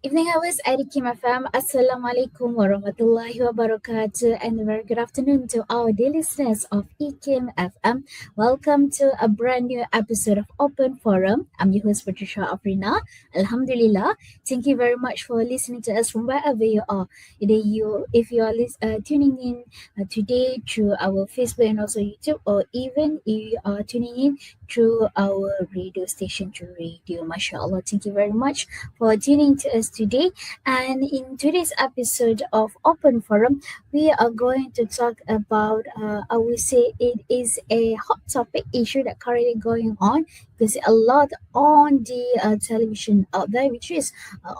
Evening hours at IKIM FM. Assalamualaikum warahmatullahi wabarakatuh, and a very good afternoon to our dear listeners of IKIM FM. Welcome to a brand new episode of Open Forum. I'm your host Patricia Afrina. Alhamdulillah. Thank you very much for listening to us from wherever you are. If you are tuning in today through our Facebook and also YouTube, or even if you are tuning in through our radio station, through radio, mashallah. Thank you very much for tuning to us today. And in today's episode of Open Forum, we are going to talk about, I would say, it is a hot topic issue that currently going on. There's a lot on the television out there, which is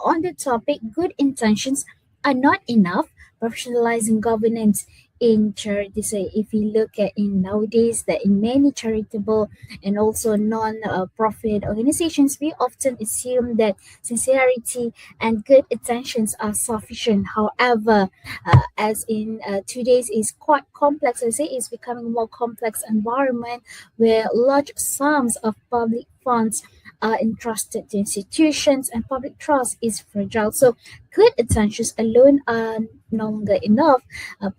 on the topic good intentions are not enough, professionalizing governance in charities. So if you look at in nowadays that in many charitable and also non-profit organizations, we often assume that sincerity and good intentions are sufficient. However, as in today's is quite complex, I say it's becoming more complex environment where large sums of public funds are entrusted to institutions and public trust is fragile. So good intentions alone are no longer enough.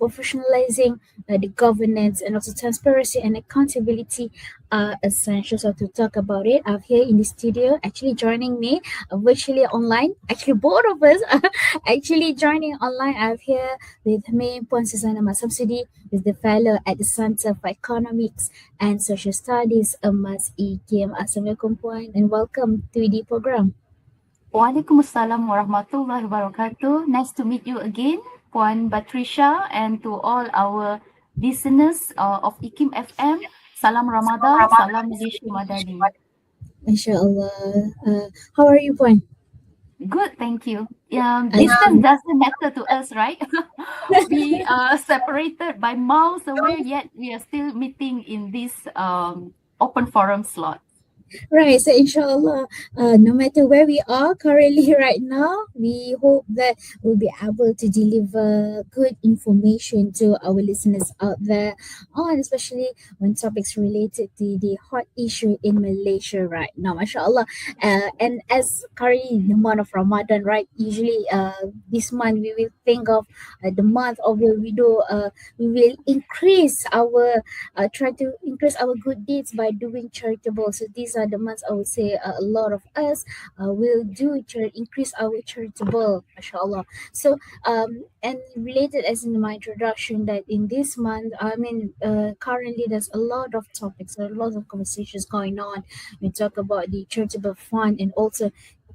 Professionalizing the governance and also transparency and accountability are essential. So to talk about it, I'm here in the studio. Actually, joining me virtually online. Actually, both of us are actually joining online. I'm here with me, Puan Suzana Samsudi, is the fellow at the Center for Economics and Social Studies, EMAS IKIM. Assalamualaikum, Puan, and welcome to the program. Waalaikumsalam warahmatullahi wabarakatuh. Nice to meet you again, Puan Patricia, and to all our listeners of IKIM FM. Salam Ramadan, Salam Malaysia Madani. MashaAllah. How are you, Puan? Good, thank you. Distance doesn't matter to us, right? We are separated by miles away, yet we are still meeting in this open forum slot. Right, so inshallah, no matter where we are currently right now, we hope that we'll be able to deliver good information to our listeners out there, on especially when topics related to the hot issue in Malaysia right now, mashallah. And as currently the month of Ramadan, right? Usually, this month we will think of the month of where we will increase our try to increase our good deeds by doing charitable. So these are the months I would say a lot of us will increase our charitable, mashallah. So and related as in my introduction that in this month, I mean, currently there's a lot of topics, a lot of conversations going on. We talk about the charitable fund, and also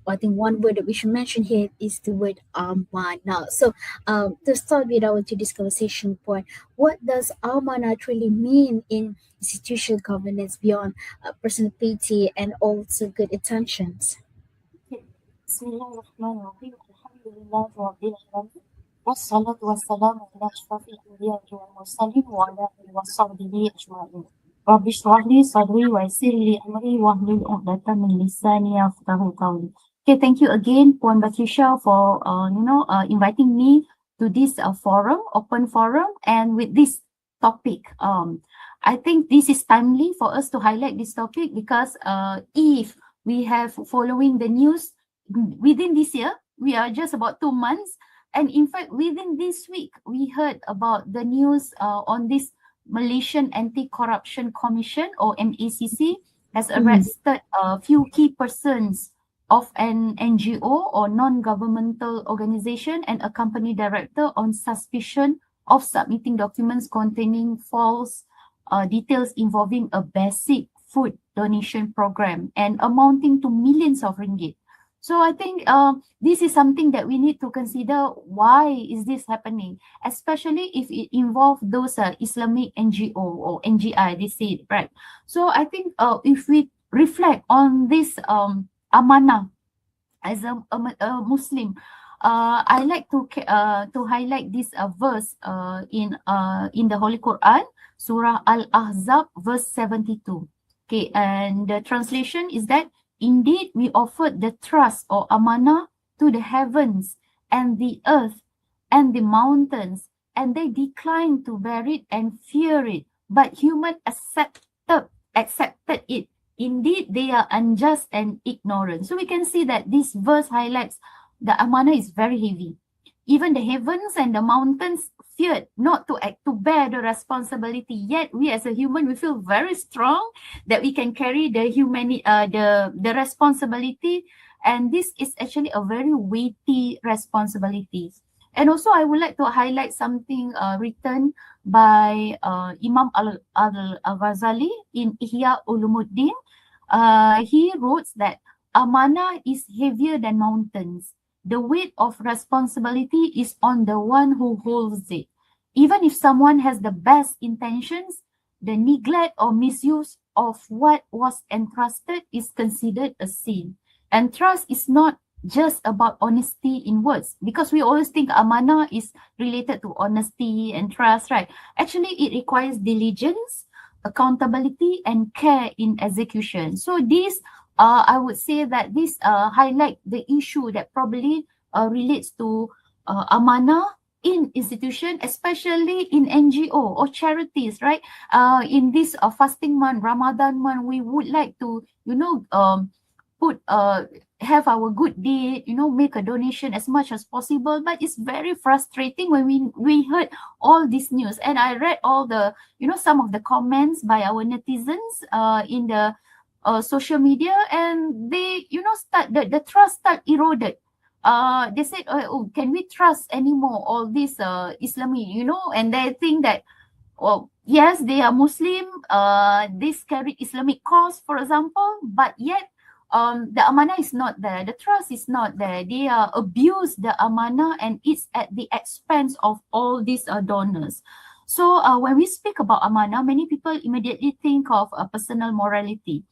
I think one word that we should mention here is the word amana. So to start with our today's conversation point, what does amana truly mean in institutional governance beyond personal piety and also good intentions? بسم الله الرحمن الرحيم الحمد لله رب العالمين والصلاة والسلام على أشرف الأنبياء والمرسلين وعلى آله وصحبه أجمعين رب اشرح لي صدري ويسر لي أمري واحلل عقدة من لساني يفقهوا قولي. Okay, thank you again, Puan Patricia, for inviting me to this forum, open forum, and with this topic. I think this is timely for us to highlight this topic because if we have following the news within this year, we are just about 2 months. And in fact, within this week, we heard about the news on this Malaysian Anti-Corruption Commission, or MACC, has arrested a few key persons of an NGO or non-governmental organization and a company director on suspicion of submitting documents containing false details involving a basic food donation program and amounting to millions of ringgit. So I think this is something that we need to consider. Why is this happening? Especially if it involves those Islamic NGO or NGI, they say it, right? So I think if we reflect on this amanah as a Muslim, I like to highlight this verse in the Holy Quran, Surah Al-Ahzab, verse 72. Okay, and the translation is that indeed we offered the trust or amanah to the heavens and the earth and the mountains, and they declined to bear it and fear it, but human accepted it. Indeed, they are unjust and ignorant. So we can see that this verse highlights the amanah is very heavy. Even the heavens and the mountains feared not to act, to bear the responsibility. Yet we as a human, we feel very strong that we can carry the the responsibility. And this is actually a very weighty responsibility. And also, I would like to highlight something written by Imam Al-Ghazali in Ihya Ulumuddin. He wrote that amanah is heavier than mountains. The weight of responsibility is on the one who holds it. Even if someone has the best intentions, the neglect or misuse of what was entrusted is considered a sin. And trust is not just about honesty in words, because we always think amanah is related to honesty and trust, right? Actually, it requires diligence, accountability, and care in execution. So this, I would say that this highlight the issue that probably relates to amanah in institution, especially in NGO or charities, right? In this fasting month, Ramadan month, we would like to, put have our good deed, make a donation as much as possible. But it's very frustrating when we heard all this news. And I read all the, some of the comments by our netizens in the social media, and they, start the trust start eroded. They said, oh, can we trust anymore all this Islamic, and they think that, well, yes, they are Muslim, this carry Islamic cause, for example, but yet the amanah is not there, the trust is not there. They abuse the amanah, and it's at the expense of all these donors. So when we speak about amanah, many people immediately think of personal morality.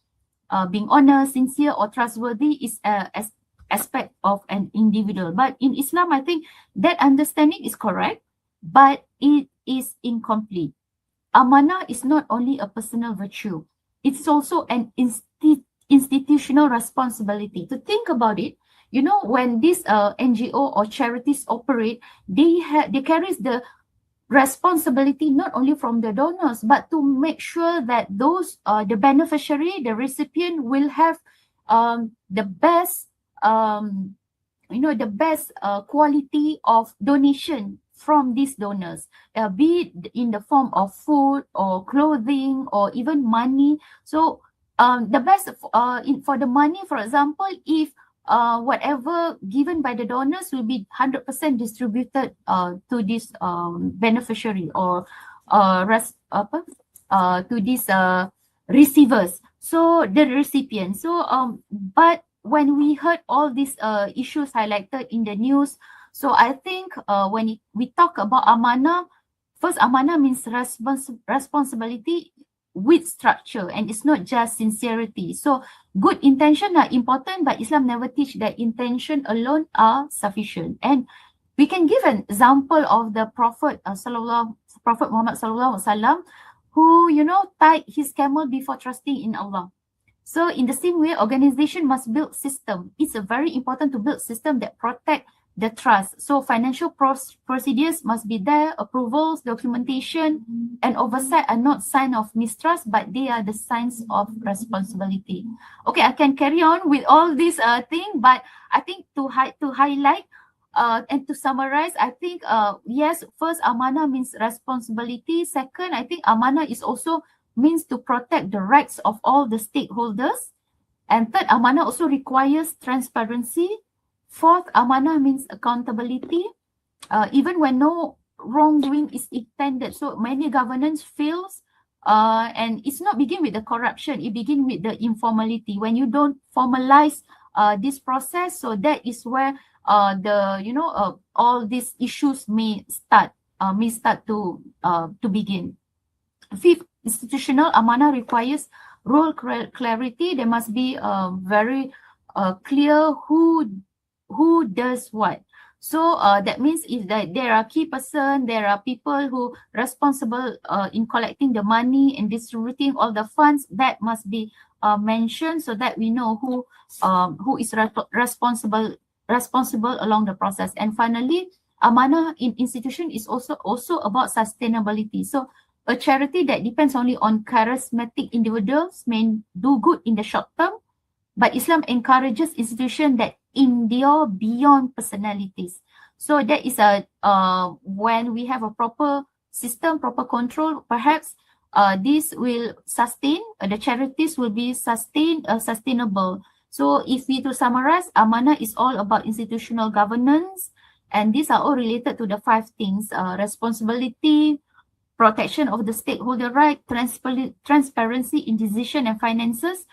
Being honest, sincere, or trustworthy is as aspect of an individual. But in Islam, I think that understanding is correct, but it is incomplete. Amanah is not only a personal virtue, it's also an institutional responsibility. To think about it, when this NGO or charities operate, they carries the responsibility not only from the donors, but to make sure that those the beneficiary, the recipient, will have the best the best quality of donation from these donors, be it in the form of food or clothing or even money. So the best for the money, for example, if whatever given by the donors will be 100% distributed to this beneficiary or to these receivers, so the recipient. So but when we heard all these issues highlighted in the news, so I think when we talk about amanah, first, amanah means responsibility with structure, and it's not just sincerity. So good intention are important, but Islam never teach that intention alone are sufficient. And we can give an example of the Prophet Prophet Muhammad sallallahu alaihi wasallam, who tied his camel before trusting in Allah. So in the same way, organization must build system. It's very important to build system that protect the trust. So financial procedures must be there, approvals, documentation, and oversight are not sign of mistrust, but they are the signs of responsibility. Okay, I can carry on with all these things, but I think to highlight and to summarize, I think yes, first, amanah means responsibility. Second, I think amanah is also means to protect the rights of all the stakeholders. And third, amanah also requires transparency. Fourth, amanah means accountability, even when no wrongdoing is intended. So many governance fails, and it's not begin with the corruption, it begin with the informality. When you don't formalize this process, so that is where all these issues may start to begin. Fifth, institutional amanah requires role clarity. There must be very clear who does what. So that means if there are key person, there are people who responsible in collecting the money and distributing all the funds, that must be mentioned, so that we know who is responsible along the process. And finally, amanah in institution is also about sustainability. So a charity that depends only on charismatic individuals may do good in the short term, but Islam encourages institutions that endure beyond personalities. So that is a when we have a proper system, proper control, perhaps this will sustain, the charities will be sustainable. So if we to summarize, amanah is all about institutional governance, and these are all related to the five things: responsibility, protection of the stakeholder right, transparency in decision and finances,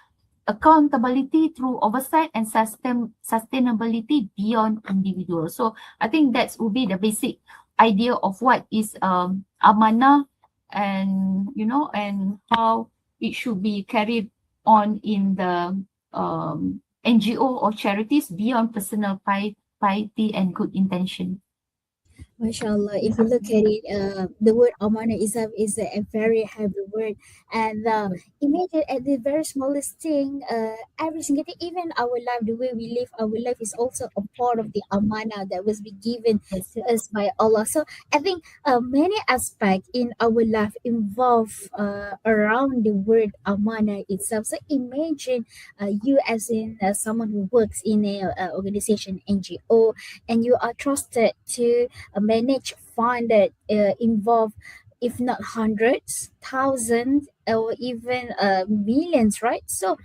accountability through oversight, and sustainability beyond individuals. So I think that will be the basic idea of what is amanah, and and how it should be carried on in the NGO or charities beyond personal piety and good intention. MashaAllah, if you look at it, the word amanah itself is a very heavy word, and imagine at the very smallest thing, every single thing, even our life, the way we live our life is also a part of the amanah that was be given Yes. to us by Allah. So I think many aspects in our life involve around the word amanah itself. So imagine you as in someone who works in a organization NGO, and you are trusted to manage fund that involve, if not hundreds, thousands, or even millions, right? So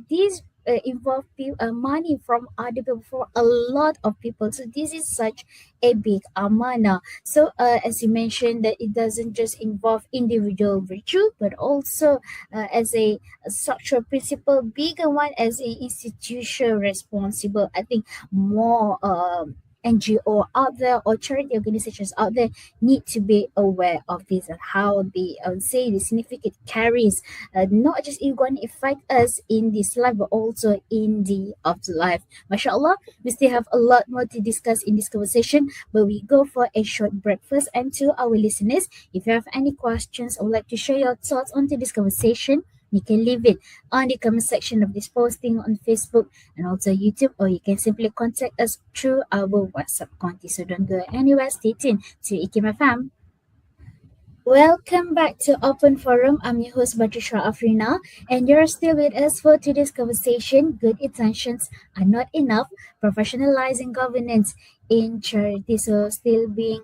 these involve money from other people, for a lot of people. So this is such a big amana. So as you mentioned, that it doesn't just involve individual virtue, but also as a structural principle, bigger one as a institution responsible. I think more NGO out there or charity organizations out there need to be aware of this and how they say the significant carries, not just it going to affect us in this life but also in the afterlife. MashaAllah, we still have a lot more to discuss in this conversation, but we go for a short break first. And to our listeners, if you have any questions or would like to share your thoughts onto this conversation, you can leave it on the comment section of this posting on Facebook and also YouTube, or you can simply contact us through our WhatsApp contact. So don't go anywhere. Stay tuned to IKIM FM. Welcome back to Open Forum. I'm your host Batrisha Afrina, and you're still with us for today's conversation. Good intentions are not enough. Professionalizing governance in charity. So still being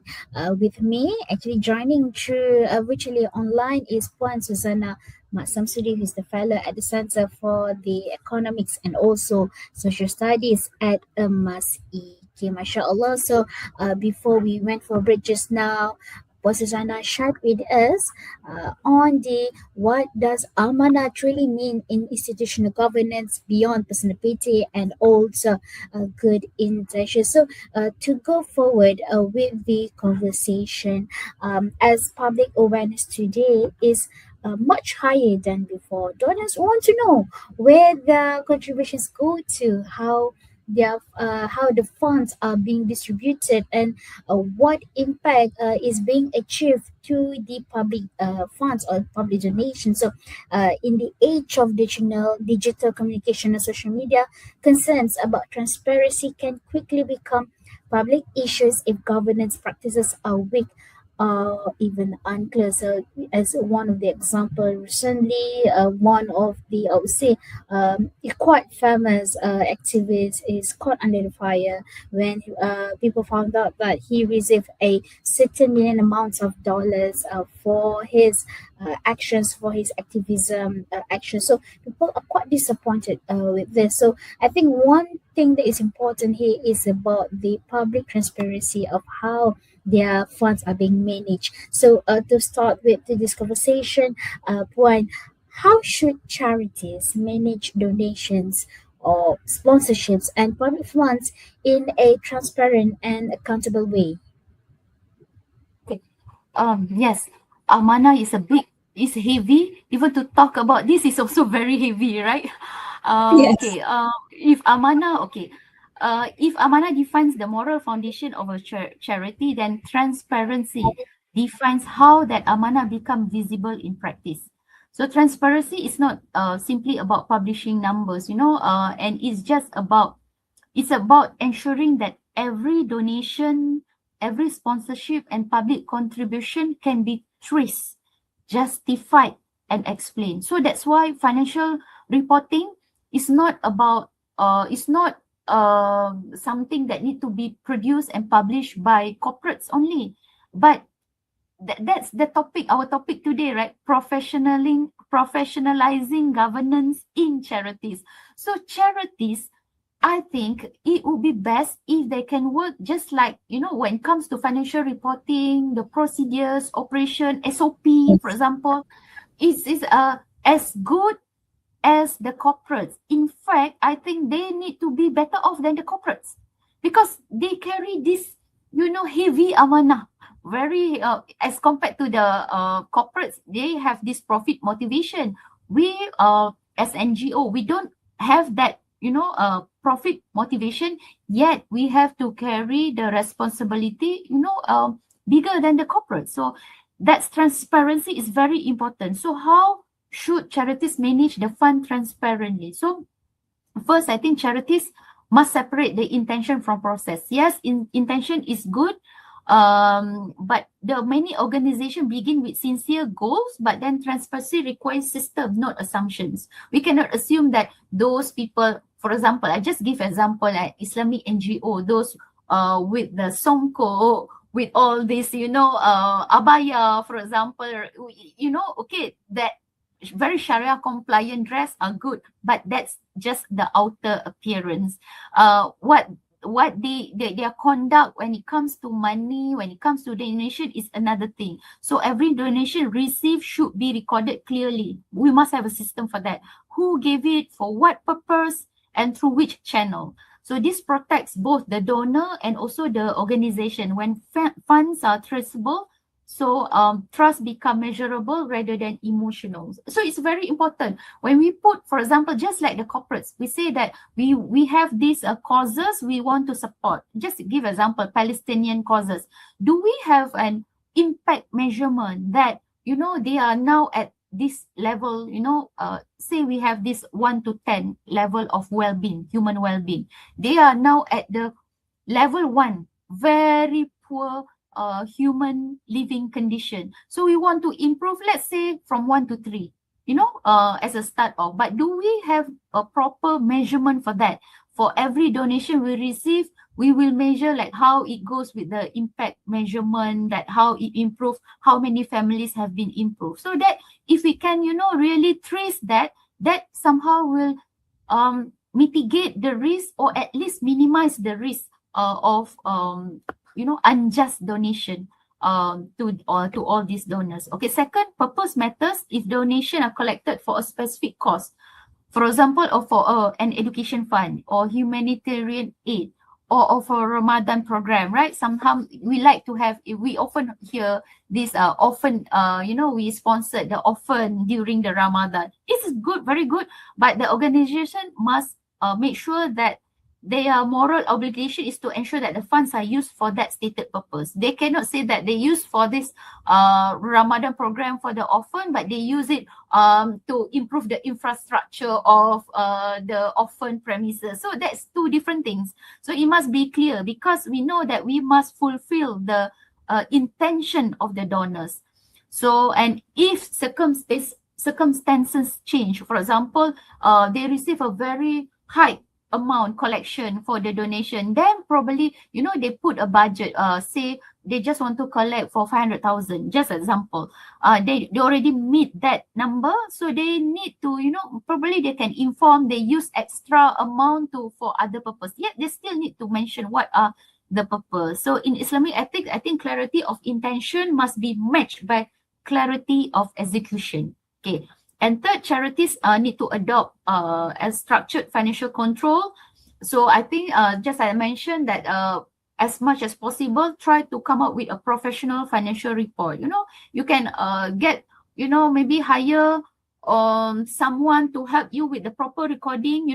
with me, actually joining through virtually online is Puan Suzana Samsudi, who's the fellow at the Center for the Economics and also Social Studies at EMAS. Okay, mashallah. So before we went for a break just now, Suzana shared with us on the what does amanah truly mean in institutional governance beyond personality and also good intention. So to go forward with the conversation, as public awareness today is much higher than before, donors want to know where the contributions go to, how the funds are being distributed, and what impact is being achieved to the public funds or public donations. So, in the age of digital communication and social media, concerns about transparency can quickly become public issues if governance practices are weak or even unclear. So, as one of the example recently, one of the I would say a quite famous activist is caught under the fire when people found out that he received a certain million amounts of dollars for his actions, for his activism actions. So people are quite disappointed with this. So I think one thing that is important here is about the public transparency of how their funds are being managed. So to start with this conversation, Puan, how should charities manage donations or sponsorships and public funds in a transparent and accountable way? Okay. Yes, amanah is is heavy. Even to talk about this is also very heavy, right? Yes. Okay. If amanah defines the moral foundation of a charity, then transparency defines how that amanah become visible in practice. So transparency is not simply about publishing numbers, and it's about ensuring that every donation, every sponsorship, and public contribution can be traced, justified, and explained. So that's why financial reporting is not about, it's not something that need to be produced and published by corporates only. But that's the topic, our topic today, right? Professionalizing governance in charities. So charities, I think it would be best if they can work just like, when it comes to financial reporting, the procedures, operation, SOP, for example, is as good as the corporates. In fact, I think they need to be better off than the corporates because they carry this, heavy amanah. Very as compared to the corporates, they have this profit motivation. We as NGO, we don't have that, profit motivation, yet we have to carry the responsibility, bigger than the corporate. So that transparency is very important. So how should charities manage the fund transparently? So first, I think charities must separate the intention from process. Yes, intention is good, but the many organizations begin with sincere goals, but then transparency requires system, not assumptions. We cannot assume that those people, for example, I just give example like Islamic NGO, those with the songko, with all this, abaya, for example, okay, that very Sharia compliant dress are good, but that's just the outer appearance. What their conduct when it comes to money, when it comes to donation is another thing. So every donation received should be recorded clearly. We must have a system for that. Who gave it, for what purpose, and through which channel. So this protects both the donor and also the organization. When funds are traceable, so trust become measurable rather than emotional. So it's very important when we put, for example, just like the corporates, we say that we have these causes we want to support. Just to give example, Palestinian causes. Do we have an impact measurement that they are now at this level? Say we have this 1 to 10 level of well-being, human well-being. They are now at the level 1, very poor human living condition. So we want to improve, let's say from 1 to 3, as a start off. But do we have a proper measurement for that? For every donation we receive, we will measure like how it goes with the impact measurement, that how it improved, how many families have been improved. So that if we can, really trace that somehow will mitigate the risk, or at least minimize the risk of unjust donation to all these donors. Okay, second, purpose matters. If donation are collected for a specific cause, for example, or for an education fund or humanitarian aid, or for a Ramadan program, right? Sometimes we like to have, we often hear this we sponsored the orphan during the Ramadan. It's good, very good, but the organization must make sure that their moral obligation is to ensure that the funds are used for that stated purpose. They cannot say that they use for this Ramadan program for the orphan, but they use it to improve the infrastructure of the orphan premises. So that's two different things. So it must be clear, because we know that we must fulfill the intention of the donors. So, and if circumstances change, for example, they receive a very high amount collection for the donation, then probably they put a budget, say they just want to collect for 500,000, just example, they already meet that number, so they need to probably they can inform they use extra amount for other purpose, yet they still need to mention what are the purpose. So in Islamic ethics, I think clarity of intention must be matched by clarity of execution. Okay. And third, charities need to adopt a structured financial control. So I think, just as I mentioned, that as much as possible, try to come up with a professional financial report. You can get, maybe hire someone to help you with the proper recording,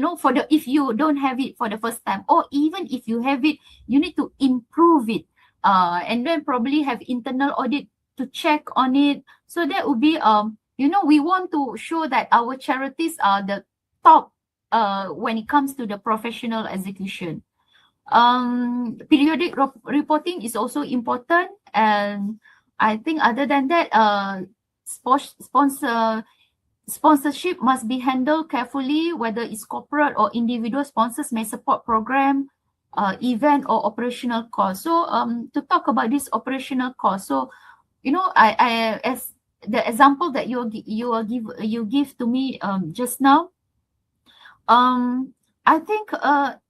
if you don't have it for the first time, or even if you have it, you need to improve it, and then probably have internal audit to check on it. So that would be we want to show that our charities are the top when it comes to the professional execution. Periodic reporting is also important, and I think other than that, sponsor Sponsorship must be handled carefully, whether it's corporate or individual sponsors may support program, event or operational cost. So to talk about this operational cost, so I as the example that you give to me just now, I think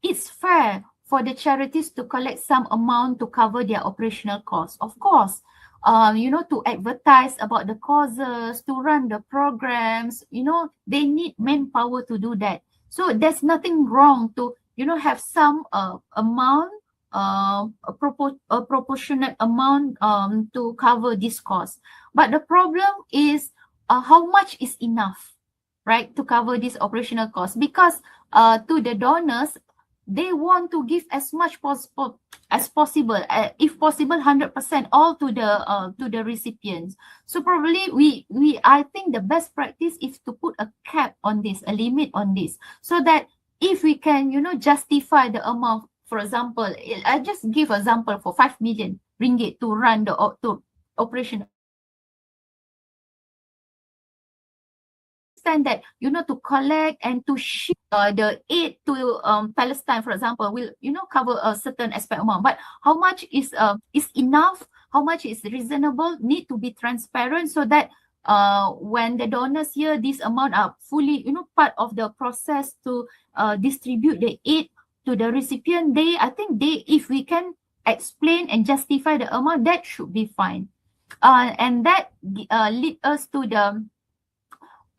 it's fair for the charities to collect some amount to cover their operational costs. Of course, to advertise about the causes, to run the programs, they need manpower to do that. So there's nothing wrong to, have some amount, a proportionate amount to cover this cost. But the problem is how much is enough, right, to cover this operational cost, because to the donors, they want to give as much as possible, if possible 100% all to the recipients. So probably we I think the best practice is to put a cap on this, a limit on this, so that if we can justify the amount. For example, I just give example for 5 million ringgit to run the operation. That to collect and to ship the aid to Palestine, for example, will cover a certain aspect amount. But how much is enough? How much is reasonable? Need to be transparent, so that when the donors hear this amount are fully part of the process to distribute the aid to the recipient, I think if we can explain and justify the amount, that should be fine. And that lead us to the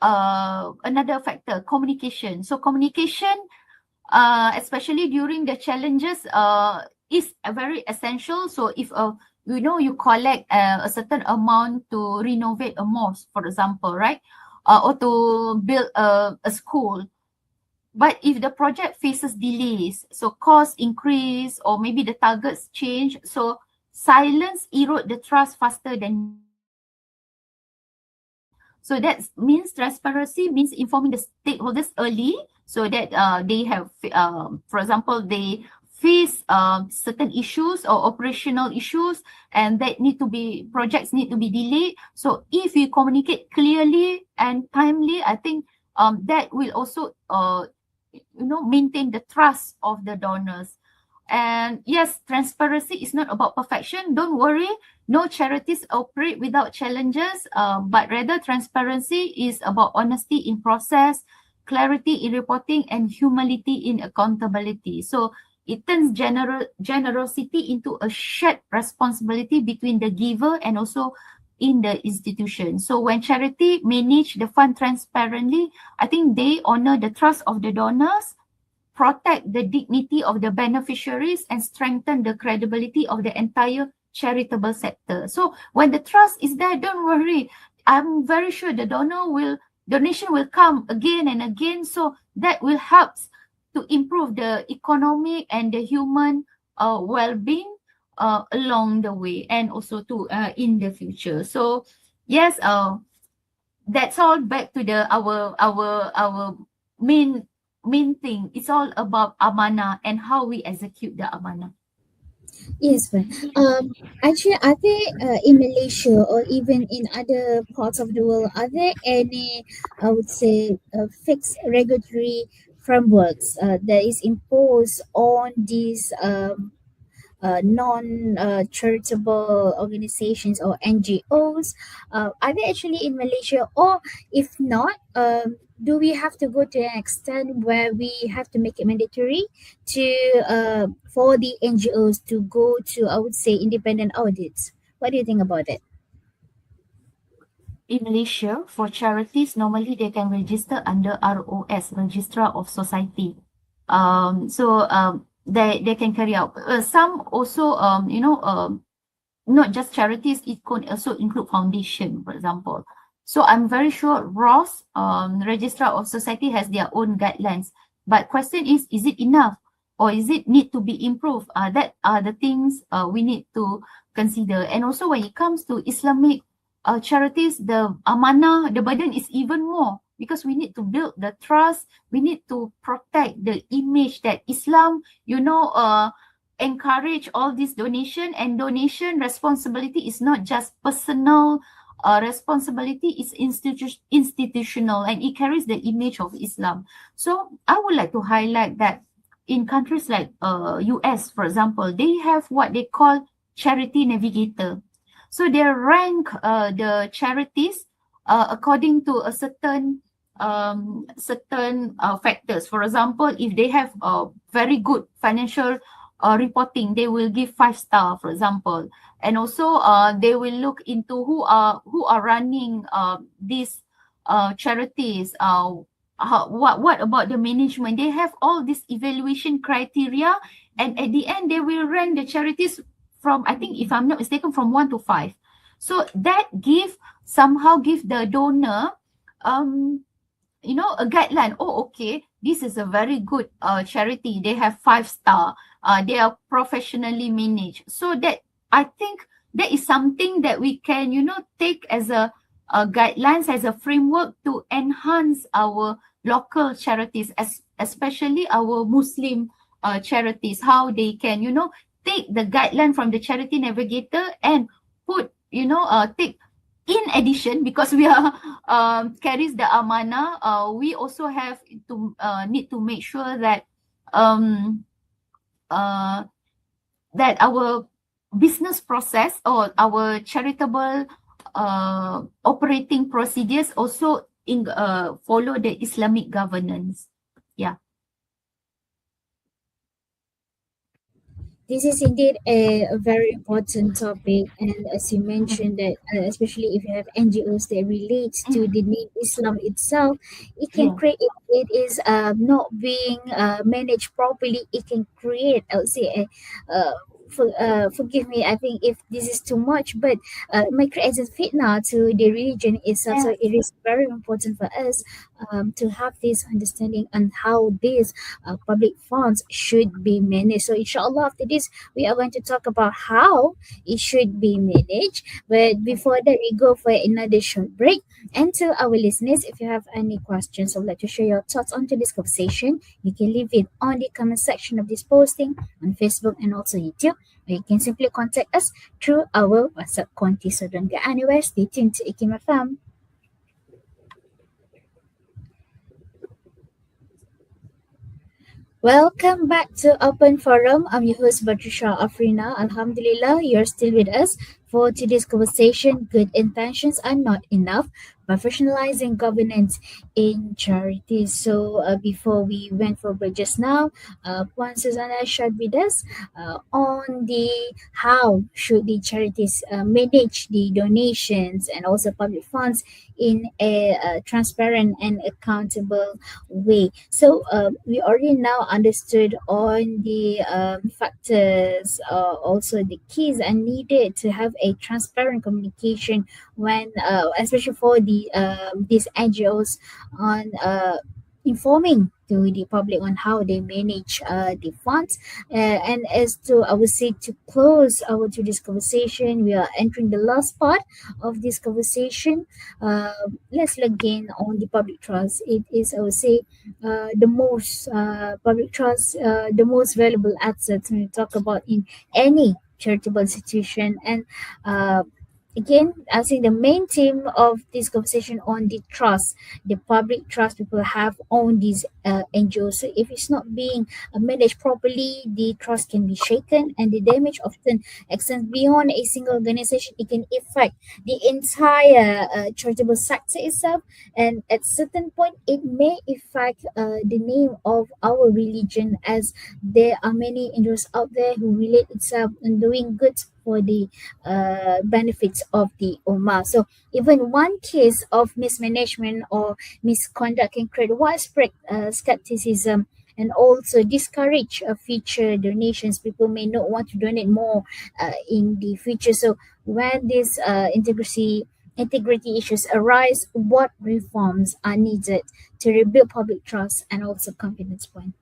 another factor, communication. So communication, especially during the challenges, is very essential. So if you collect a certain amount to renovate a mosque, for example, right, or to build a school, but if the project faces delays, so costs increase or maybe the targets change, so silence erode the trust faster than. So that means transparency means informing the stakeholders early, so that they have, for example, they face certain issues or operational issues, and that projects need to be delayed. So if you communicate clearly and timely, I think that will also maintain the trust of the donors. And yes, transparency is not about perfection. Don't worry, no charities operate without challenges, but rather transparency is about honesty in process, clarity in reporting, and humility in accountability. So it turns generosity into a shared responsibility between the giver and also in the institution. So when charity manage the fund transparently, I think they honor the trust of the donors, protect the dignity of the beneficiaries, and strengthen the credibility of the entire charitable sector. So when the trust is there, don't worry. I'm very sure the donation will come again and again. So that will help to improve the economic and the human well-being along the way, and also to in the future. So yes, that's all. Back to our main thing. It's all about amanah and how we execute the amanah. Yes, but actually, are there in Malaysia or even in other parts of the world, are there any, I would say, fixed regulatory frameworks that is imposed on these non-charitable organizations or NGOs? Are they actually in Malaysia? Or if not, do we have to go to an extent where we have to make it mandatory to for the NGOs to go to, I would say, independent audits? What do you think about it? In Malaysia, for charities, normally they can register under ROS, Registrar of Society. They can carry out. Some also, not just charities, it could also include foundation, for example. So I'm very sure ROS, Registrar of Society, has their own guidelines. But question is it enough, or is it need to be improved? That are the things we need to consider. And also when it comes to Islamic charities, the amanah, the burden is even more, because we need to build the trust. We need to protect the image that Islam, encourage all this donation, and donation responsibility is not just personal responsibility is institutional, and it carries the image of Islam. So I would like to highlight that in countries like US, for example, they have what they call charity navigator. So they rank the charities according to a certain factors. For example, if they have very good financial reporting, they will give 5 star, for example. And also they will look into who are running these charities. What about the management? They have all these evaluation criteria, and at the end they will rank the charities from, I think, if I'm not mistaken, from 1 to 5. So that somehow give the donor a guideline. Oh, okay, this is a very good charity. They have 5 star. They are professionally managed. So that, I think, that is something that we can take as a guidelines, as a framework to enhance our local charities, especially our Muslim charities, how they can take the guideline from the charity navigator and put take, in addition, because we are carries the amanah, we also have to need to make sure that that our business process or our charitable operating procedures also follow the Islamic governance. Yeah. This is indeed a very important topic, and as you mentioned, that especially if you have NGOs that relates to the name Islam itself, it can Yeah. create. It is not being managed properly. It can create, I would say, forgive me. I think if this is too much, but it might create a fitna to the religion itself. So Yes. it is very important for us to have this understanding on how these public funds should be managed. So inshallah, after this, we are going to talk about how it should be managed. But before that, we go for another short break. And to our listeners, if you have any questions or would like to share your thoughts on today's conversation, you can leave it on the comment section of this posting on Facebook and also YouTube. Or you can simply contact us through our WhatsApp konti. So don't get anywhere. Stay tuned to IKIM FM. Welcome back to Open Forum. I'm your host, Patricia Afrina. Alhamdulillah, you're still with us for today's conversation. Good intentions are not enough. Professionalizing governance in charities. So, before we went for break just now, Puan Suzana shared with us on the how should the charities manage the donations and also public funds in a transparent and accountable way. So we already now understood on the factors, also the keys are needed to have a transparent communication when, especially for the these NGOs on informing to the public on how they manage the funds. And as to, I would say, to close our today's conversation, we are entering the last part of this conversation. Let's look again on the public trust. It is, I would say, the most public trust, the most valuable assets when we talk about in any charitable institution. And again, I think the main theme of this conversation on the trust, the public trust people have on these NGOs. So if it's not being managed properly, the trust can be shaken, and the damage often extends beyond a single organization. It can affect the entire charitable sector itself, and at certain point, it may affect the name of our religion, as there are many NGOs out there who relate itself and doing good for the benefits of the Ummah. So even one case of mismanagement or misconduct can create widespread skepticism and also discourage future donations. People may not want to donate more in the future. So when these integrity issues arise, what reforms are needed to rebuild public trust and also confidence point?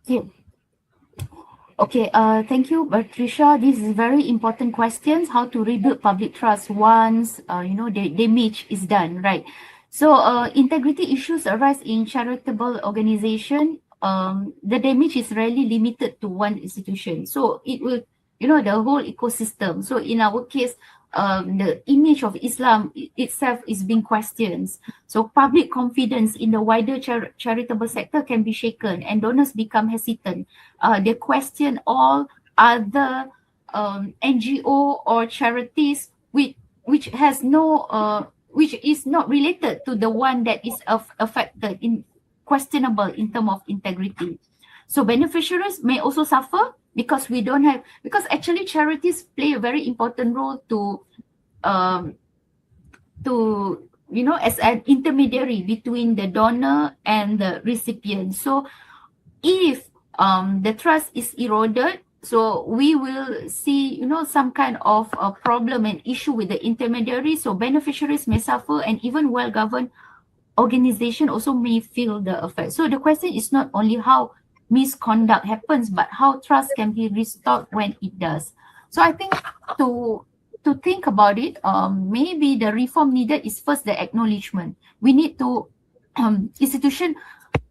Yeah. Okay, thank you, Patricia. This is very important questions. How to rebuild public trust once the damage is done, right? So integrity issues arise in charitable organization. The damage is rarely limited to one institution. So it will the whole ecosystem. So in our case, the image of Islam itself is being questioned. So public confidence in the wider charitable sector can be shaken, and donors become hesitant. They question all other NGO or charities which has no which is not related to the one that is affected, in questionable in terms of integrity. So beneficiaries may also suffer because we don't have, because actually charities play a very important role um, to as an intermediary between the donor and the recipient. So if the trust is eroded, so we will see some kind of a problem and issue with the intermediary. So beneficiaries may suffer, and even well-governed organization also may feel the effect. So the question is not only how misconduct happens, but how trust can be restored when it does. So I think to think about it, maybe the reform needed is first the acknowledgement. We need to institution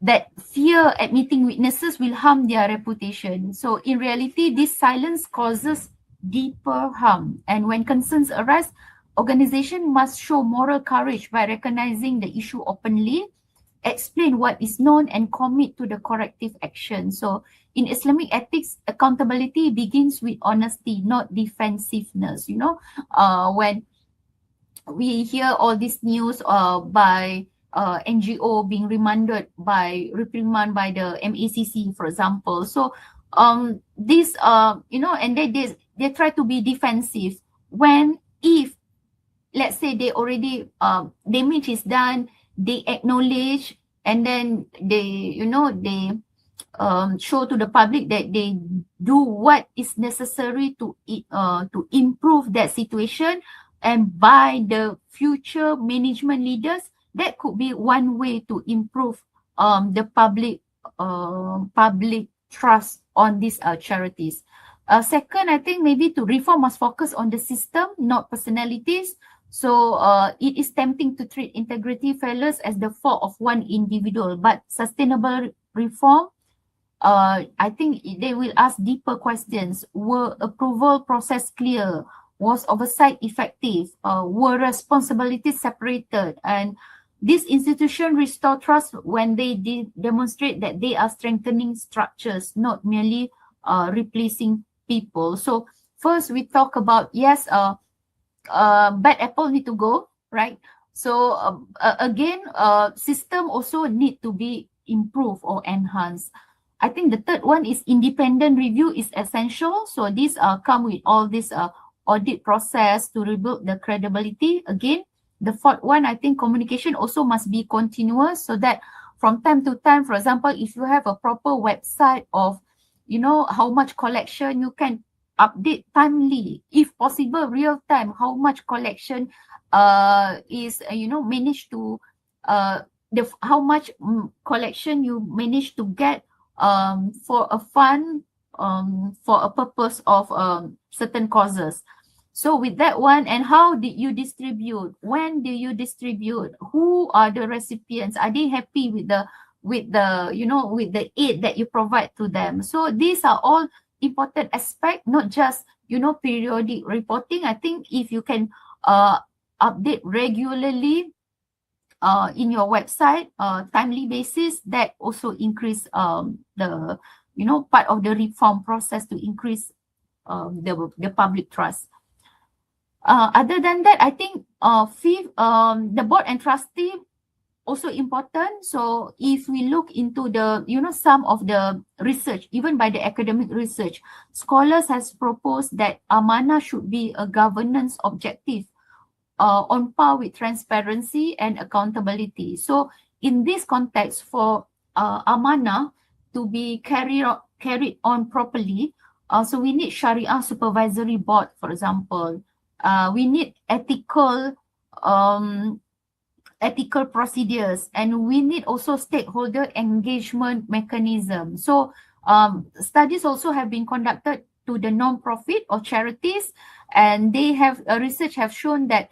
that fear admitting witnesses will harm their reputation. So in reality, this silence causes deeper harm. And when concerns arise, organization must show moral courage by recognizing the issue openly, explain what is known, and commit to the corrective action. So in Islamic ethics, accountability begins with honesty, not defensiveness. When we hear all this news by NGO being reprimanded by the MACC, for example. So this and they try to be defensive when, if let's say they already damage is done, they acknowledge, and then they show to the public that they do what is necessary to improve that situation. And by the future management leaders, that could be one way to improve the public trust on these charities. Second, I think maybe to reform must focus on the system, not personalities. So it is tempting to treat integrity failures as the fault of one individual, but sustainable reform, I think they will ask deeper questions. Were approval process clear? Was oversight effective? Were responsibilities separated? And this institution restore trust when they demonstrate that they are strengthening structures, not merely replacing people. So first we talk about, yes, bad apple need to go, right? So again, system also need to be improved or enhanced. I think the third one is independent review is essential. So these come with all this audit process to rebuild the credibility. Again, the fourth one, I think communication also must be continuous, so that from time to time, for example, if you have a proper website of, how much collection, you can update timely, if possible, real time, how much collection is, managed to, how much collection you managed to get for a fund, for a purpose of certain causes. So with that one, and how did you distribute? When do you distribute? Who are the recipients? Are they happy with the with the aid that you provide to them? So these are all important aspects, not just periodic reporting. I think if you can update regularly in your website, timely basis, that also increase the part of the reform process to increase the public trust. Other than that, I think fifth, the board and trustee also important. So if we look into the some of the research, even by the academic research, scholars has proposed that amanah should be a governance objective on par with transparency and accountability. So in this context, for amanah to be carried on properly, so we need Sharia supervisory board, for example. We need ethical procedures, and we need also stakeholder engagement mechanism. So studies also have been conducted to the non-profit or charities, and they have research have shown that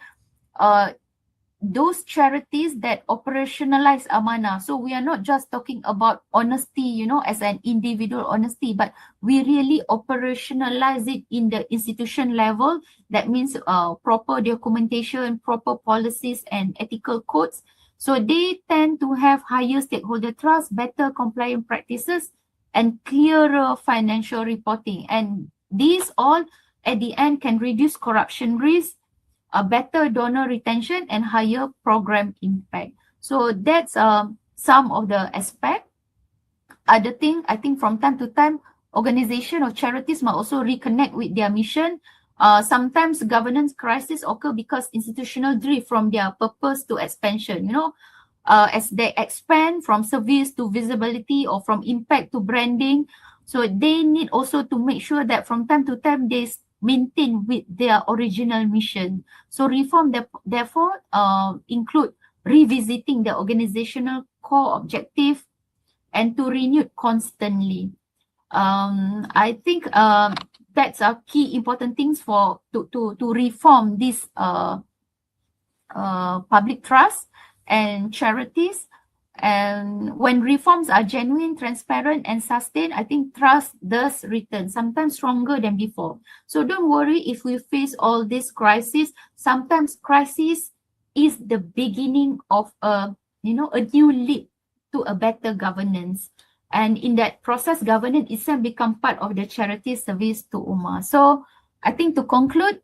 those charities that operationalize amanah. So we are not just talking about honesty, you know, as an individual honesty, but we really operationalize it in the institution level. That means proper documentation, proper policies and ethical codes. So they tend to have higher stakeholder trust, better compliance practices, and clearer financial reporting. And these all at the end can reduce corruption risk, a better donor retention, and higher program impact. So that's some of the aspect. Other thing, I think from time to time, organization or charities might also reconnect with their mission. Sometimes governance crisis occur because institutional drift from their purpose to expansion, you know, as they expand from service to visibility or from impact to branding. So they need also to make sure that from time to time they maintain with their original mission. So reform therefore include revisiting the organizational core objective and to renew constantly. I think that's a key important things for to reform this public trust and charities. And when reforms are genuine, transparent, and sustained, I think trust does return, sometimes stronger than before. So don't worry if we face all these crises. Sometimes crisis is the beginning of a new leap to a better governance. And in that process, governance itself become part of the charity service to Ummah. So I think to conclude,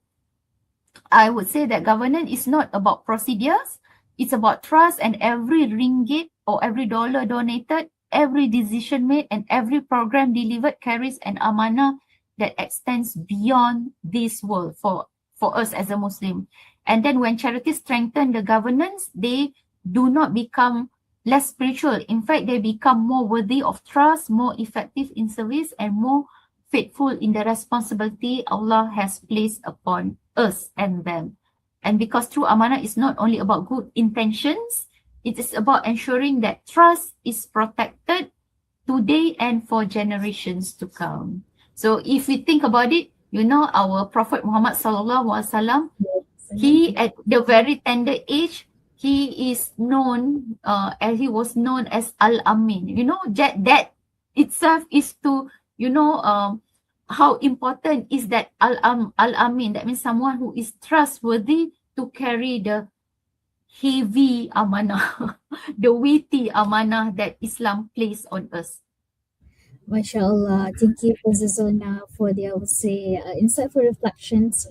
I would say that governance is not about procedures. It's about trust, and every ringgit or every dollar donated, every decision made, and every program delivered carries an amanah that extends beyond this world for us as a Muslim. And then when charities strengthen the governance, they do not become less spiritual. In fact, they become more worthy of trust, more effective in service, and more faithful in the responsibility Allah has placed upon us and them. And because true amanah is not only about good intentions, it is about ensuring that trust is protected today and for generations to come. So if we think about it, you know, our Prophet Muhammad sallallahu alaihi wasallam, he at the very tender age, he is known as he was known as Al-Amin. You know, that itself is to, you know, how important is that Al-Amin. That means someone who is trustworthy to carry the heavy amanah, the weighty amanah that Islam placed on us. MashaAllah. Thank you for Suzana for the, I would say, insightful reflections,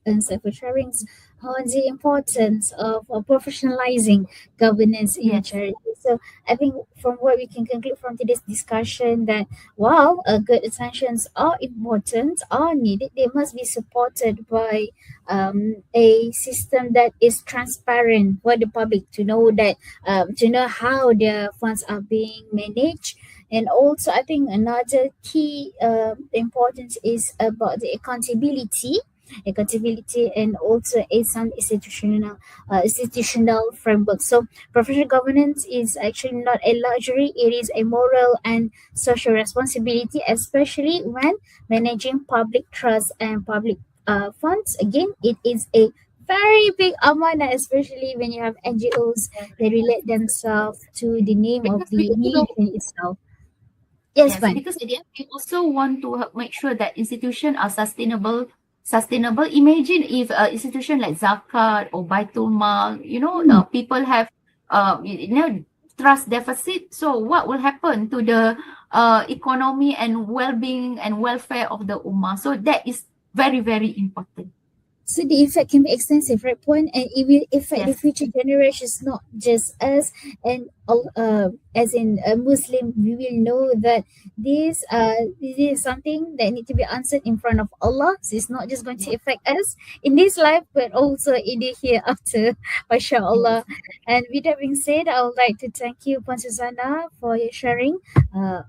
insightful sharings on the importance of professionalizing governance in Yes. charity. So I think from what we can conclude from today's discussion that while good intentions are important, are needed, they must be supported by a system that is transparent for the public to know that to know how their funds are being managed. And also, I think another key importance is about the accountability, and also a sound institutional framework. So, professional governance is actually not a luxury; it is a moral and social responsibility, especially when managing public trust and public funds. Again, it is a very big amanah, especially when you have NGOs that relate themselves to the name of Because we the also nation itself. Yes, Yes, fine. because at the end, we also want to help make sure that institutions are sustainable. Sustainable. Imagine if institution like Zakat or Baitul Mal, you know, people have, trust deficit. So what will happen to the economy and well-being and welfare of the Ummah? So that is very, very important. So the effect can be extensive, right? Point, and it will affect the Yes. future generations, not just us. And as in a Muslim, we will know that this is something that need to be answered in front of Allah. So it's not just going to affect us in this life, but also in the hereafter. MashaAllah. And with that being said, I would like to thank you, Puan Suzana, for your sharing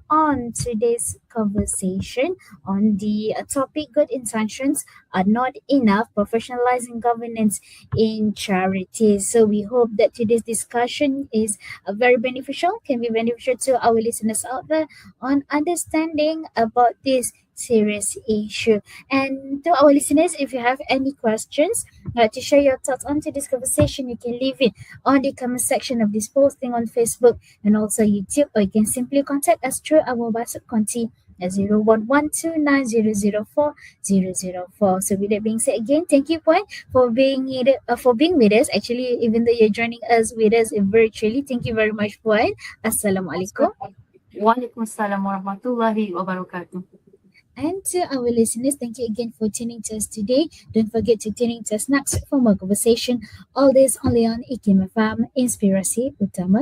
on today's conversation on the topic good intentions are not enough, professionalizing governance in charities. So we hope that today's discussion is very beneficial, can be beneficial to our listeners out there on understanding about this serious issue. And to our listeners, if you have any questions to share your thoughts onto this conversation, you can leave it on the comment section of this posting on Facebook and also YouTube, or you can simply contact us through our WhatsApp contact at 0112900404. So with that being said, again, thank you, Puan, for being with us. Actually, even though you're joining us with us virtually, thank you very much, Puan. Assalamualaikum. Waalaikumsalam warahmatullahi wabarakatuh. And to our listeners, thank you again for tuning to us today. Don't forget to tune in to us next for more conversation. All this only on IKIM FM, Inspirasi Utama